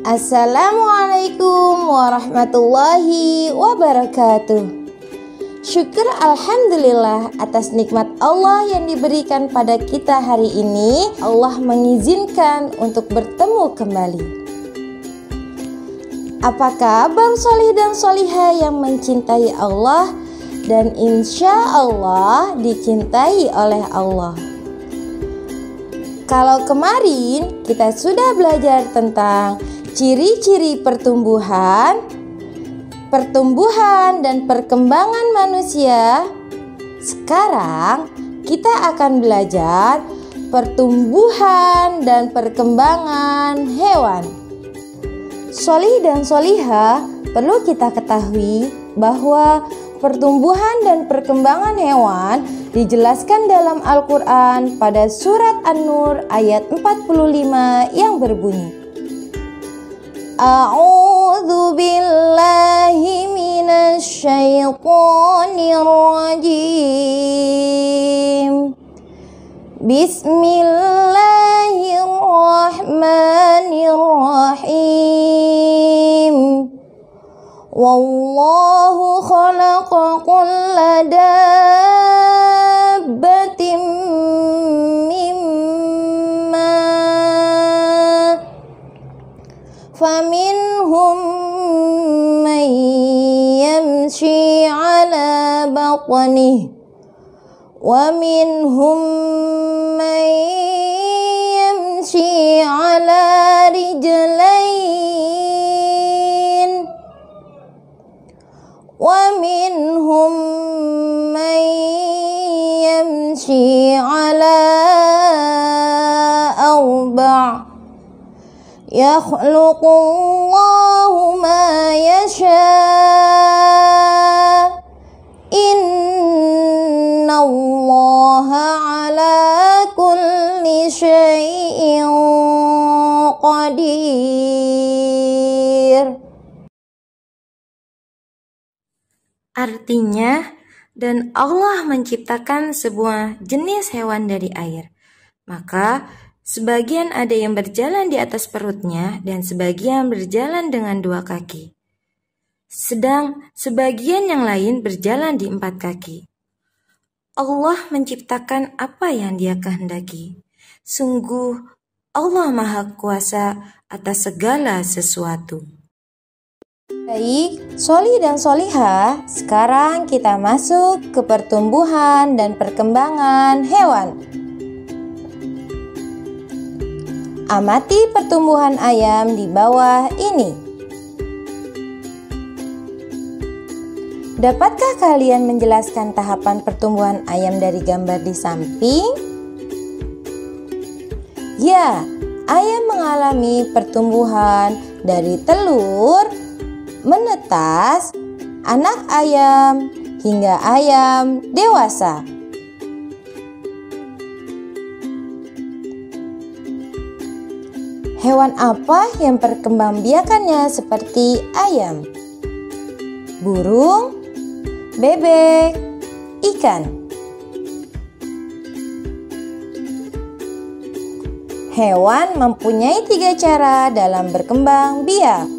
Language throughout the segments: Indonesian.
Assalamualaikum warahmatullahi wabarakatuh. Syukur alhamdulillah atas nikmat Allah yang diberikan pada kita hari ini. Allah mengizinkan untuk bertemu kembali. Apa kabar solih dan solihah yang mencintai Allah dan insya Allah dicintai oleh Allah? Kalau kemarin kita sudah belajar tentang ciri-ciri pertumbuhan dan perkembangan manusia, sekarang kita akan belajar pertumbuhan dan perkembangan hewan. Solih dan solihah, perlu kita ketahui bahwa pertumbuhan dan perkembangan hewan dijelaskan dalam Al-Quran pada surat An-Nur ayat 45 yang berbunyi, A'udzu billahi minasy syaithanir rajim. Bismillahirrahmanirrahim. Wallahu khalaqa kulla dabbatin mimma faminhum man yamshi ala batnihi wa minhum man yamshi ala rijlain wa minhum man yamshi ala arba'. Yakhluqullahu ma yasha'. Innallaha ala kulli syai'in qadir. Artinya, dan Allah menciptakan sebuah jenis hewan dari air. Maka, sebagian ada yang berjalan di atas perutnya dan sebagian berjalan dengan 2 kaki. Sedang sebagian yang lain berjalan di 4 kaki. Allah menciptakan apa yang Dia kehendaki. Sungguh, Allah Maha Kuasa atas segala sesuatu. Baik, solih dan solihah, sekarang kita masuk ke pertumbuhan dan perkembangan hewan. Amati pertumbuhan ayam di bawah ini. Dapatkah kalian menjelaskan tahapan pertumbuhan ayam dari gambar di samping? Ya, ayam mengalami pertumbuhan dari telur, menetas, anak ayam, hingga ayam dewasa. Hewan apa yang perkembangbiakannya seperti ayam? Burung, bebek, ikan. Hewan mempunyai 3 cara dalam berkembang biak.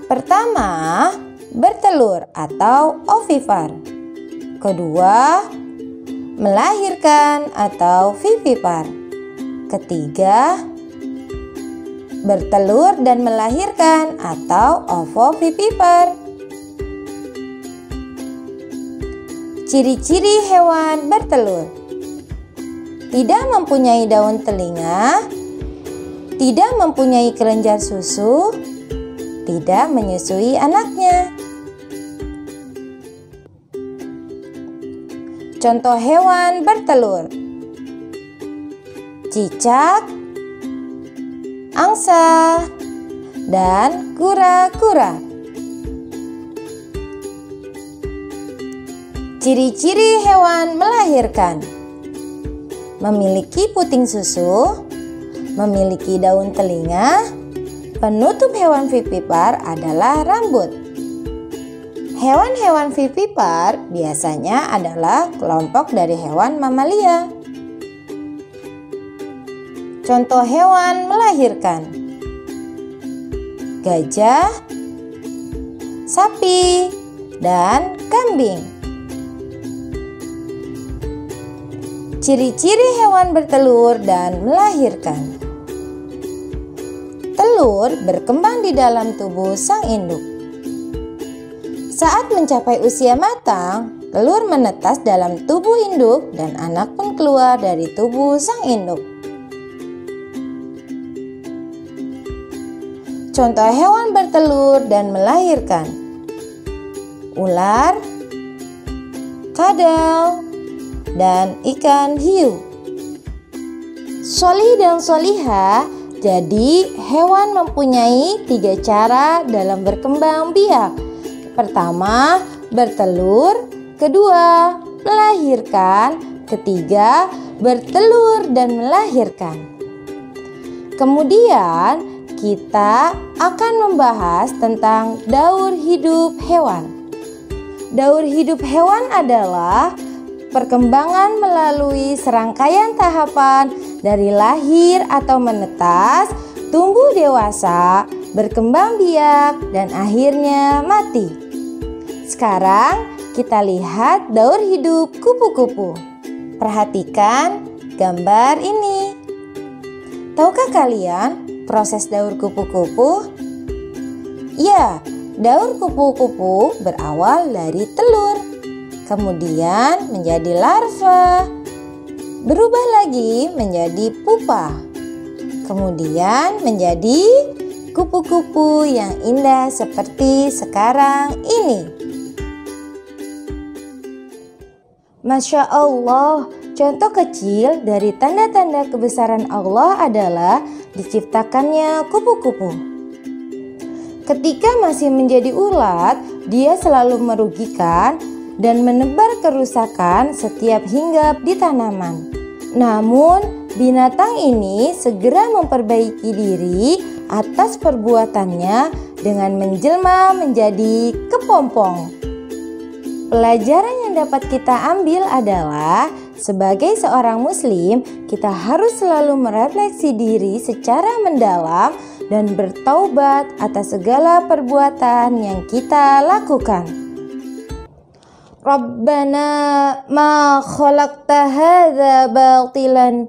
Pertama, bertelur atau ovipar. Kedua, melahirkan atau vivipar. Ketiga, bertelur dan melahirkan atau ovovivipar. Ciri-ciri hewan bertelur: tidak mempunyai daun telinga, tidak mempunyai kelenjar susu, tidak menyusui anaknya. Contoh hewan bertelur: cicak, angsa, dan kura-kura. Ciri-ciri hewan melahirkan: memiliki puting susu, memiliki daun telinga. Penutup hewan vivipar adalah rambut. Hewan-hewan vivipar biasanya adalah kelompok dari hewan mamalia. Contoh hewan melahirkan: gajah, sapi, dan kambing. Ciri-ciri hewan bertelur dan melahirkan. Telur berkembang di dalam tubuh sang induk. Saat mencapai usia matang, telur menetas dalam tubuh induk dan anak pun keluar dari tubuh sang induk. Contoh hewan bertelur dan melahirkan: ular, kadal, dan ikan hiu. Sholih dan sholihah, jadi hewan mempunyai 3 cara dalam berkembang biak. Pertama, bertelur. Kedua, melahirkan. Ketiga, bertelur dan melahirkan. Kemudian kita akan membahas tentang daur hidup hewan. Daur hidup hewan adalah perkembangan melalui serangkaian tahapan dari lahir atau menetas, tumbuh dewasa, berkembang biak, dan akhirnya mati. Sekarang kita lihat daur hidup kupu-kupu. Perhatikan gambar ini. Tahukah kalian proses daur kupu-kupu? Ya, daur kupu-kupu berawal dari telur, kemudian menjadi larva, berubah lagi menjadi pupa, kemudian menjadi kupu-kupu yang indah seperti sekarang ini. Masya Allah, contoh kecil dari tanda-tanda kebesaran Allah adalah diciptakannya kupu-kupu. Ketika masih menjadi ulat, dia selalu merugikan dan menebar kerusakan setiap hinggap di tanaman. Namun, binatang ini segera memperbaiki diri atas perbuatannya dengan menjelma menjadi kepompong. Pelajaran yang dapat kita ambil adalah sebagai seorang muslim, kita harus selalu merefleksi diri secara mendalam dan bertaubat atas segala perbuatan yang kita lakukan. Rabbana ma khalaqta hadza batilan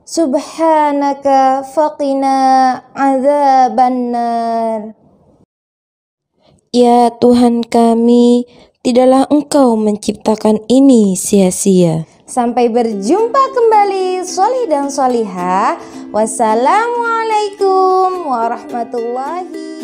subhanaka faqina adzabannar. Ya Tuhan kami, tidaklah Engkau menciptakan ini sia-sia. Sampai berjumpa kembali sholih dan sholihah. Wassalamualaikum warahmatullahi